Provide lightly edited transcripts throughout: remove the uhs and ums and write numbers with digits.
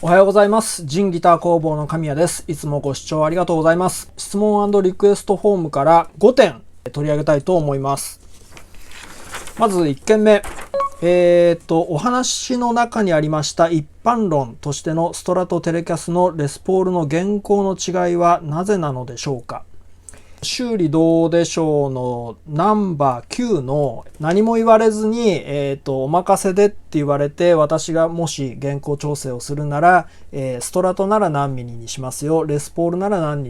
おはようございます。ジンギター工房の神谷です。いつもご視聴ありがとうございます。質問&リクエストフォームから5点取り上げたいと思います。まず1件目。お話の中にありました一般論としてのストラトテレキャスのレスポールの現行の違いはなぜなのでしょうか。修理どうでしょうのナンバー9の何も言われずに、お任せでって言われて、私がもし原稿調整をするなら、ストラトなら何ミリにしますよ、レスポールなら何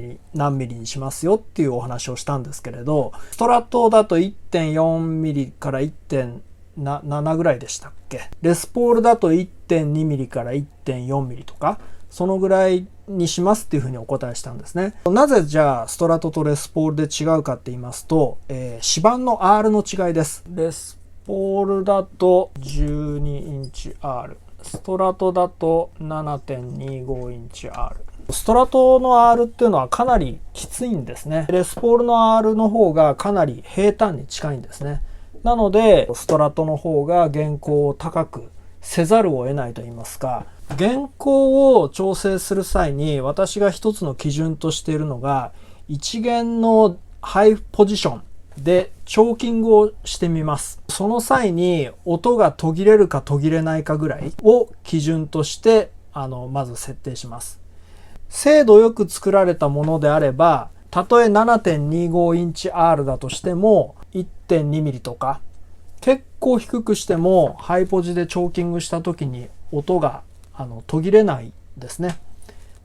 ミリにしますよっていうお話をしたんですけれど、ストラトだと 1.4 ミリから 1.7 ぐらいでしたっけ。レスポールだと 1.2 ミリから 1.4 ミリとか、そのぐらいにしますっていうふうにお答えしたんですね。なぜじゃあストラトとレスポールで違うかって言いますと、指板の R の違いです。レスポールだと12インチ R、ストラトだと 7.25 インチ R。ストラトの R っていうのはかなりきついんですね。レスポールの R の方がかなり平坦に近いんですね。なのでストラトの方が原稿を高くせざるを得ないと言いますか、原稿を調整する際に私が一つの基準としているのが、一弦のハイポジションでチョーキングをしてみます。その際に音が途切れるか途切れないかぐらいを基準としてまず設定します。精度よく作られたものであれば、たとえ 7.25 インチ R だとしても 1.2 ミリとか結構低くしてもハイポジでチョーキングした時に音が途切れないですね。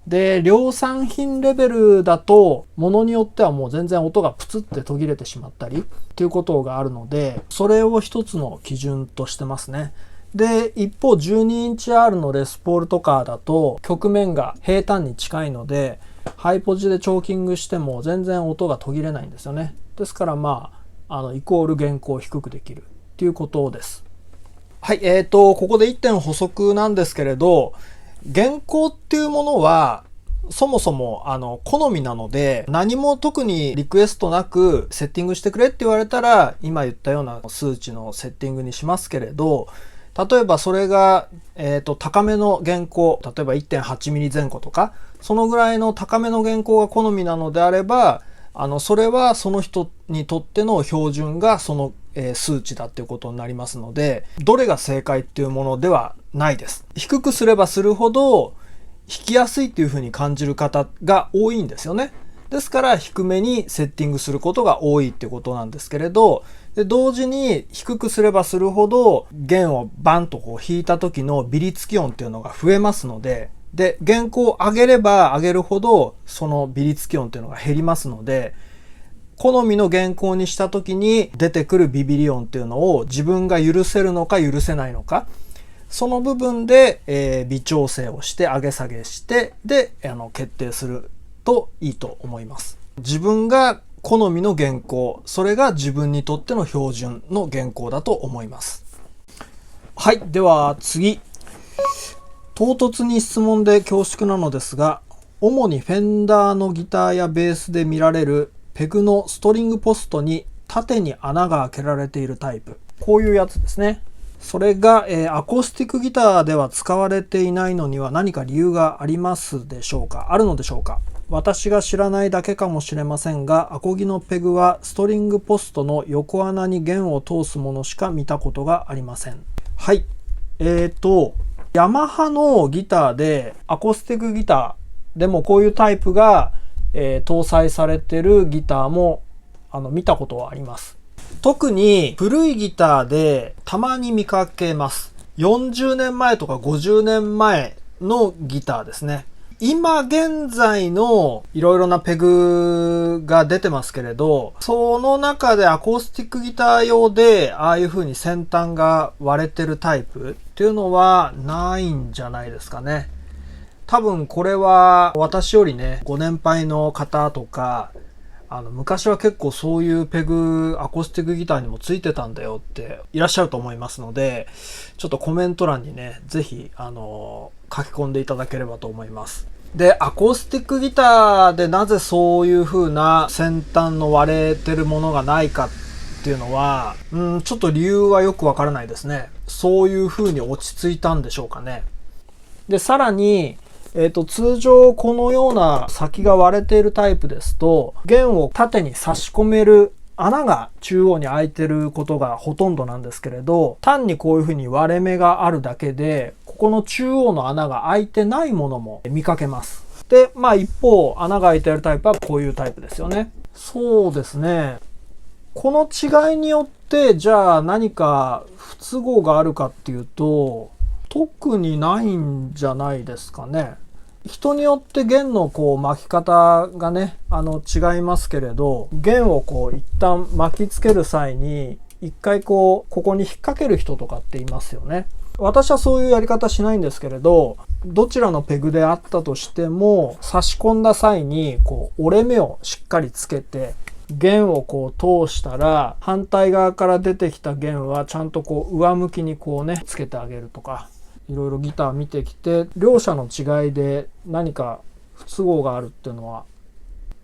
で、量産品レベルだとものによってはもう全然音がプツって途切れてしまったりっていうことがあるので、それを一つの基準としてますね。で、一方12インチ R のレスポールとかだと曲面が平坦に近いので、ハイポジでチョーキングしても全然音が途切れないんですよね。ですからイコール原稿を低くできるっていうことです。はい、ここで1点補足なんですけれど、原稿っていうものはそもそも好みなので、何も特にリクエストなくセッティングしてくれって言われたら今言ったような数値のセッティングにしますけれど、例えばそれが、高めの原稿、例えば 1.8 ミリ前後とかそのぐらいの高めの原稿が好みなのであれば、それはその人にとっての標準がその数値だっていうことになりますので、どれが正解っていうものではないです。低くすればするほど弾きやすいっていうふうに感じる方が多いんですよね。ですから低めにセッティングすることが多いっていうことなんですけれど、で同時に低くすればするほど弦をバンと弾いた時の微粒気音っていうのが増えますので、で弦高を上げれば上げるほどその微粒気音っていうのが減りますので、好みの原稿にした時に出てくるビビリ音っていうのを自分が許せるのか許せないのか、その部分で、微調整をして上げ下げしてで決定するといいと思います。自分が好みの原稿、それが自分にとっての標準の原稿だと思います。はい、では次。唐突に質問で恐縮なのですが、主にフェンダーのギターやベースで見られるペグのストリングポストに縦に穴が開けられているタイプ。こういうやつですね。それが、アコースティックギターでは使われていないのには何か理由がありますでしょうか？あるのでしょうか？私が知らないだけかもしれませんが、アコギのペグはストリングポストの横穴に弦を通すものしか見たことがありません。はい。ヤマハのギターで、アコースティックギターでもこういうタイプが、搭載されてるギターも見たことはあります。特に古いギターでたまに見かけます。40年前とか50年前のギターですね。今現在のいろいろなペグが出てますけれど、その中でアコースティックギター用でああいう風に先端が割れてるタイプっていうのはないんじゃないですかね。多分これは私よりね、ご年配の方とか、昔は結構そういうペグアコースティックギターにもついてたんだよっていらっしゃると思いますので、ちょっとコメント欄にね、ぜひ書き込んでいただければと思います。で、アコースティックギターでなぜそういう風な先端の割れてるものがないかっていうのは、ちょっと理由はよくわからないですね。そういう風に落ち着いたんでしょうかね。で、さらに、通常このような先が割れているタイプですと、弦を縦に差し込める穴が中央に開いてることがほとんどなんですけれど、単にこういうふうに割れ目があるだけで、ここの中央の穴が開いてないものも見かけます。で、一方、穴が開いているタイプはこういうタイプですよね。そうですね。この違いによって、じゃあ何か不都合があるかっていうと、特にないんじゃないですかね。人によって弦の巻き方がね、違いますけれど、弦を一旦巻きつける際に、一回ここに引っ掛ける人とかっていますよね。私はそういうやり方しないんですけれど、どちらのペグであったとしても、差し込んだ際に、折れ目をしっかりつけて、弦を通したら、反対側から出てきた弦はちゃんと上向きにつけてあげるとか、いろいろギター見てきて、両者の違いで何か不都合があるっていうのは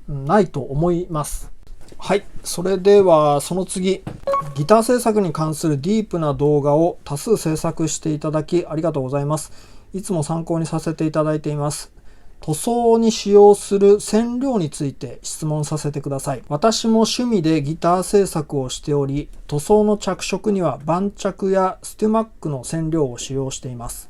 ないと思います。はい。それではその次、ギター制作に関するディープな動画を多数制作していただきありがとうございます。いつも参考にさせていただいています。塗装に使用する染料について質問させてください。私も趣味でギター制作をしており、塗装の着色には晩着やステュマックの染料を使用しています。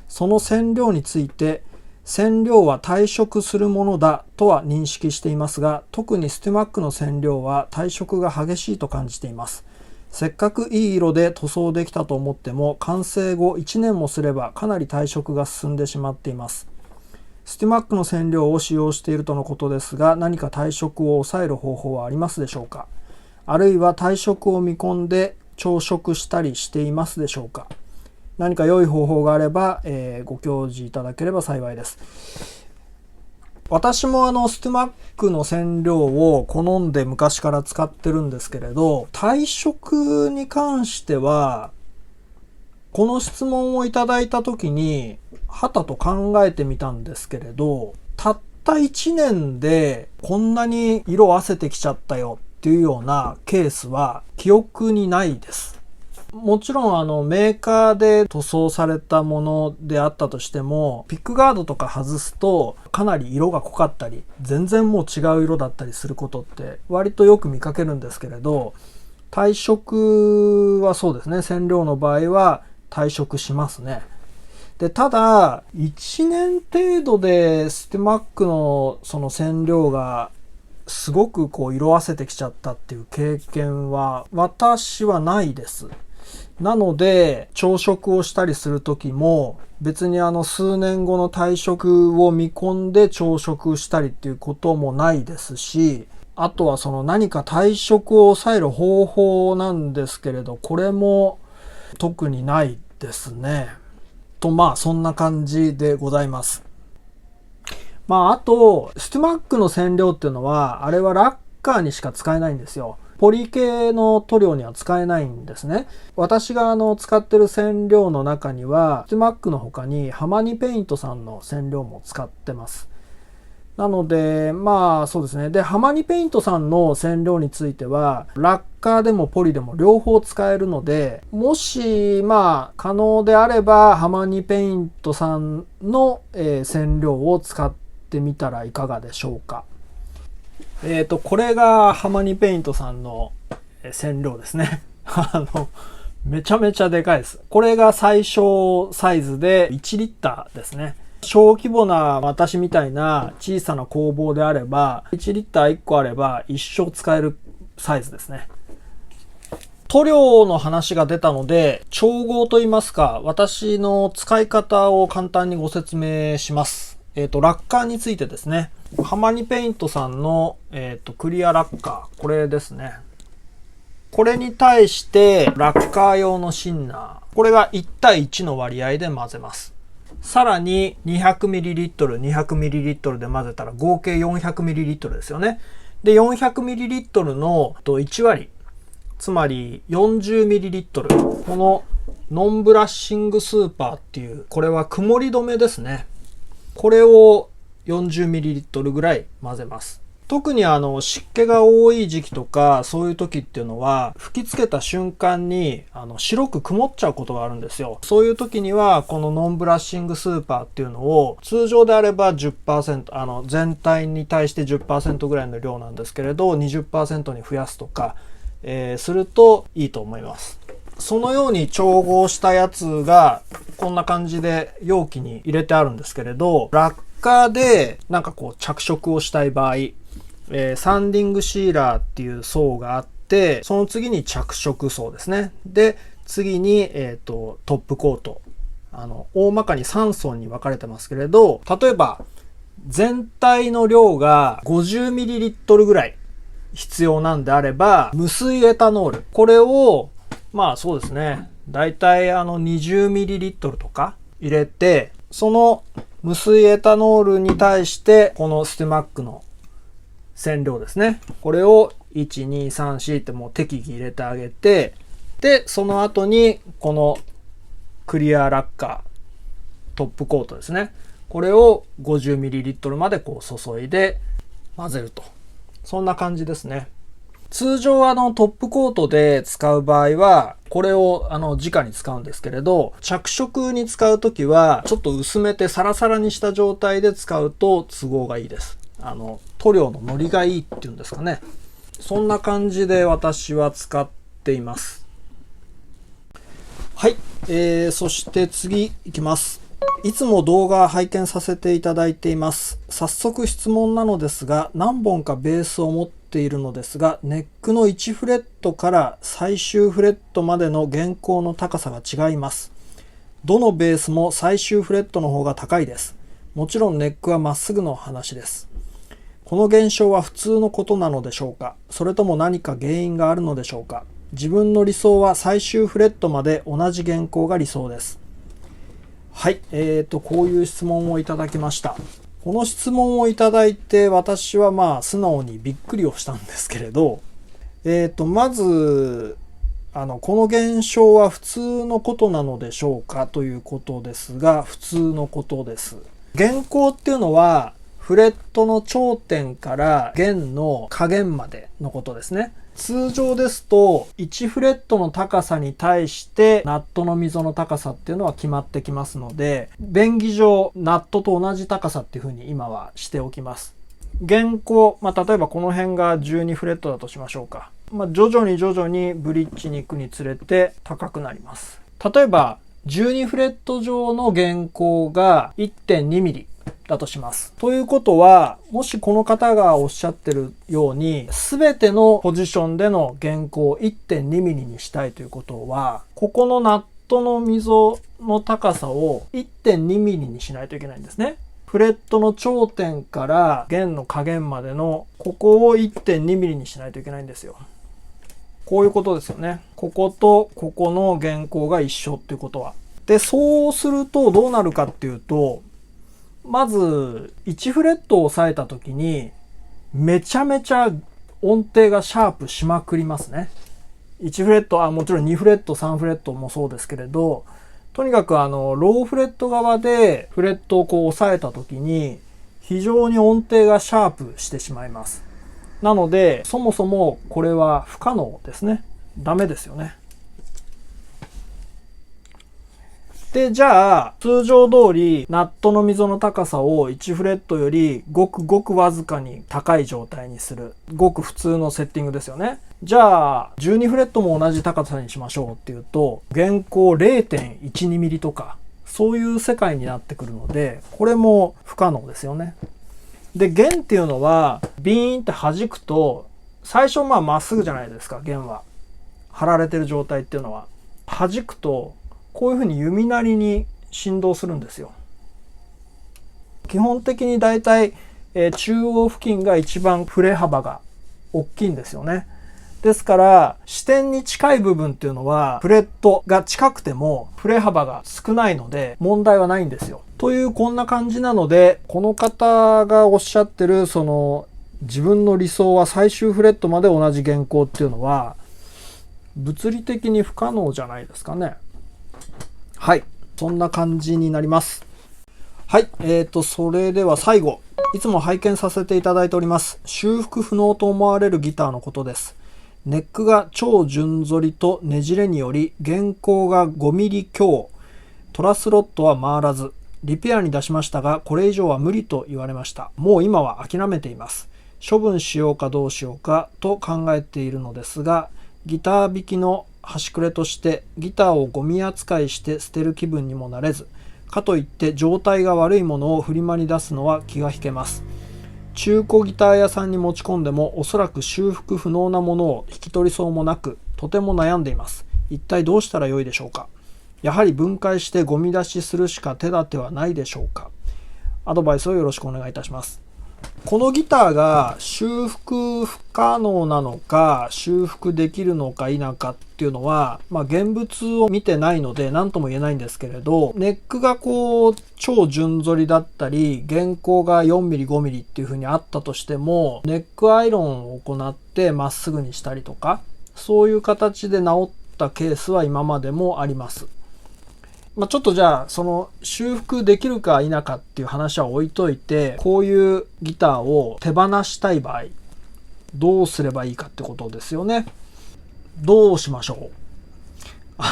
その染料について、染料は退色するものだとは認識していますが、特にステュマックの染料は退色が激しいと感じています。せっかくいい色で塗装できたと思っても、完成後1年もすればかなり退色が進んでしまっています。スティマックの染料を使用しているとのことですが、何か退色を抑える方法はありますでしょうか。あるいは退色を見込んで調色したりしていますでしょうか。何か良い方法があれば、ご教示いただければ幸いです。私もスティマックの染料を好んで昔から使ってるんですけれど、退色に関しては、この質問をいただいたときに、はたと考えてみたんですけれど、たった1年でこんなに色あせてきちゃったよっていうようなケースは記憶にないです。もちろんメーカーで塗装されたものであったとしても、ピックガードとか外すとかなり色が濃かったり、全然もう違う色だったりすることって割とよく見かけるんですけれど、退色はそうですね、染料の場合は退色しますね。で、ただ、1年程度でスティマックのその染料がすごく色あせてきちゃったっていう経験は私はないです。なので、調色をしたりするときも別に数年後の退色を見込んで調色したりっていうこともないですし、あとはその何か退色を抑える方法なんですけれど、これも特にないですね。そんな感じでございます。あと、スティマックの染料っていうのは、あれはラッカーにしか使えないんですよ。ポリ系の塗料には使えないんですね。私が使ってる染料の中には、スティマックの他にハマニペイントさんの染料も使ってます。なので、そうですね。で、ハマニペイントさんの染料については、ラッカーでもポリでも両方使えるので、もし、可能であれば、ハマニペイントさんの、染料を使ってみたらいかがでしょうか。これがハマニペイントさんの染料ですね。めちゃめちゃでかいです。これが最小サイズで1リッターですね。小規模な私みたいな小さな工房であれば、1リッター1個あれば一生使えるサイズですね。塗料の話が出たので、調合といいますか、私の使い方を簡単にご説明します。ラッカーについてですね。ハマニペイントさんの、クリアラッカー。これですね。これに対して、ラッカー用のシンナー。これが1対1の割合で混ぜます。さらに 200ml、200ml で混ぜたら合計 400ml ですよね。で、400ml の1割。つまり 40ml。このノンブラッシングスーパーっていう、これは曇り止めですね。これを 40ml ぐらい混ぜます。特に湿気が多い時期とかそういう時っていうのは吹きつけた瞬間に白く曇っちゃうことがあるんですよ。そういう時にはこのノンブラッシングスーパーっていうのを通常であれば 10% 全体に対して 10% ぐらいの量なんですけれど 20% に増やすとか、するといいと思います。そのように調合したやつがこんな感じで容器に入れてあるんですけれど、ラッカーでなんかこう着色をしたい場合、サンディングシーラーっていう層があって、その次に着色層ですね。で、次に、トップコート。大まかに3層に分かれてますけれど、例えば、全体の量が 50ml ぐらい必要なんであれば、無水エタノール。これを、まあそうですね。だいたい20ml とか入れて、その無水エタノールに対して、このステマックの染料ですね。これを1、2、3、4ってもう適宜入れてあげて、で、その後にこのクリアラッカー、トップコートですね。これを 50ml までこう注いで混ぜると。そんな感じですね。通常トップコートで使う場合は、これを直に使うんですけれど、着色に使うときは、ちょっと薄めてサラサラにした状態で使うと都合がいいです。塗料のノリがいいっていうんですかね。そんな感じで私は使っています。はい。そして次いきます。いつも動画拝見させていただいています。早速質問なのですが、何本かベースを持っているのですが、ネックの1フレットから最終フレットまでの原稿の高さが違います。どのベースも最終フレットの方が高いです。もちろんネックはまっすぐの話です。この現象は普通のことなのでしょうか？それとも何か原因があるのでしょうか？自分の理想は最終フレットまで同じ原稿が理想です。はい、こういう質問をいただきました。この質問をいただいて私はまあ素直にびっくりをしたんですけれど、まずこの現象は普通のことなのでしょうかということですが、普通のことです。原稿っていうのはフレットの頂点から弦の下弦までのことですね。通常ですと1フレットの高さに対してナットの溝の高さっていうのは決まってきますので、便宜上ナットと同じ高さっていうふうに今はしておきます。弦高、例えばこの辺が12フレットだとしましょうか。徐々にブリッジに行くにつれて高くなります。例えば12フレット上の弦高が 1.2 ミリだとします。ということは、もしこの方がおっしゃってるように、すべてのポジションでの弦高を 1.2 ミリにしたいということは、ここのナットの溝の高さを 1.2 ミリにしないといけないんですね。フレットの頂点から弦の下弦までのここを 1.2 ミリにしないといけないんですよ。こういうことですよね。こことここの弦高が一緒っていうことは。で、そうするとどうなるかっていうと、まず1フレットを押さえた時にめちゃめちゃ音程がシャープしまくりますね。1フレット、もちろん2フレット、3フレットもそうですけれど、とにかくローフレット側でフレットをこう押さえた時に非常に音程がシャープしてしまいます。なので、そもそもこれは不可能ですね。ダメですよね。で、じゃあ、通常通り、ナットの溝の高さを1フレットよりごくわずかに高い状態にする。ごく普通のセッティングですよね。じゃあ、12フレットも同じ高さにしましょうっていうと、弦高 0.12 ミリとか、そういう世界になってくるので、これも不可能ですよね。で、弦っていうのは、ビーンって弾くと、最初まっすぐじゃないですか、弦は。張られてる状態っていうのは。弾くと、こういうふうに弓なりに振動するんですよ。基本的にだいたい中央付近が一番振れ幅が大きいんですよね。ですから支点に近い部分っていうのはフレットが近くても振れ幅が少ないので問題はないんですよ。というこんな感じなので、この方がおっしゃってるその自分の理想は最終フレットまで同じ弦高っていうのは物理的に不可能じゃないですかね。はい、そんな感じになります。はい、それでは最後、いつも拝見させていただいております。修復不能と思われるギターのことです。ネックが超順反りとねじれにより、原稿が5ミリ強、トラスロットは回らず、リペアに出しましたが、これ以上は無理と言われました。もう今は諦めています。処分しようかどうしようかと考えているのですが、ギター弾きの端くれとしてギターをゴミ扱いして捨てる気分にもなれず、かといって状態が悪いものをフリマに出すのは気が引けます。中古ギター屋さんに持ち込んでもおそらく修復不能なものを引き取りそうもなく、とても悩んでいます。一体どうしたらよいでしょうか。やはり分解してゴミ出しするしか手立てはないでしょうか。アドバイスをよろしくお願いいたします。このギターが修復不可能なのか修復できるのか否かっていうのは、現物を見てないので何とも言えないんですけれど、ネックが超順反りだったり原稿が 4mm 5mm っていう風にあったとしても、ネックアイロンを行ってまっすぐにしたりとか、そういう形で直ったケースは今までもあります。ちょっとじゃあその修復できるか否かっていう話は置いといて、こういうギターを手放したい場合どうすればいいかってことですよね。どうしましょう。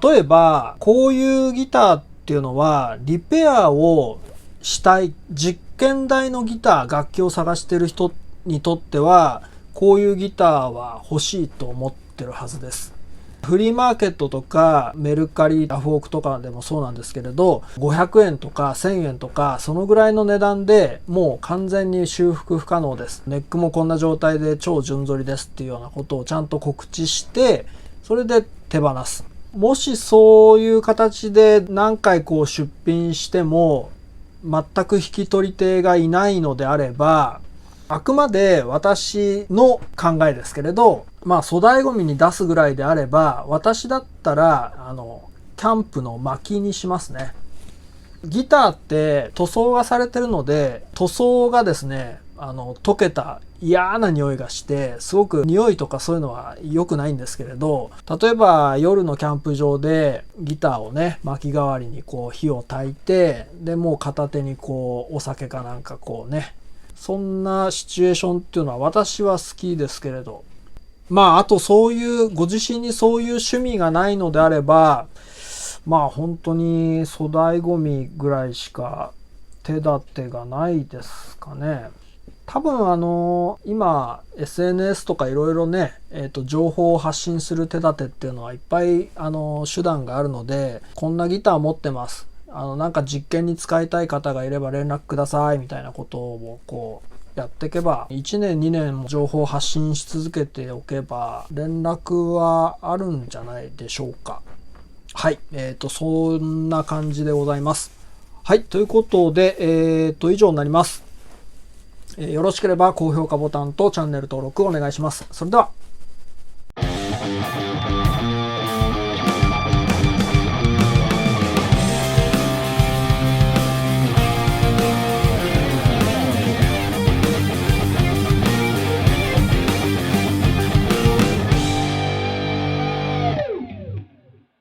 例えばこういうギターっていうのはリペアをしたい、実験台のギター、楽器を探してる人にとってはこういうギターは欲しいと思ってるはずです。フリーマーケットとかメルカリ、ラフオークとかでもそうなんですけれど、500円とか1000円とかそのぐらいの値段でもう完全に修復不可能です。ネックもこんな状態で超順反りですっていうようなことをちゃんと告知して、それで手放す。もしそういう形で何回出品しても全く引き取り手がいないのであれば、あくまで私の考えですけれど、粗大ゴミに出すぐらいであれば、私だったらキャンプの薪にしますね。ギターって塗装がされてるので、塗装がですね溶けた嫌な匂いがして、すごく匂いとかそういうのは良くないんですけれど、例えば夜のキャンプ場でギターをね薪代わりに火を焚いて、でもう片手にお酒かなんかそんなシチュエーションっていうのは私は好きですけれど、あとそういうご自身にそういう趣味がないのであれば、本当に粗大ゴミぐらいしか手立てがないですかね。多分今 SNS とかいろいろね、情報を発信する手立てっていうのはいっぱい手段があるので、こんなギター持ってます、なんか実験に使いたい方がいれば連絡くださいみたいなことをやっていけば、1年2年も情報を発信し続けておけば連絡はあるんじゃないでしょうか。はい、そんな感じでございます。はい、ということで、以上になります。よろしければ高評価ボタンとチャンネル登録お願いします。それでは。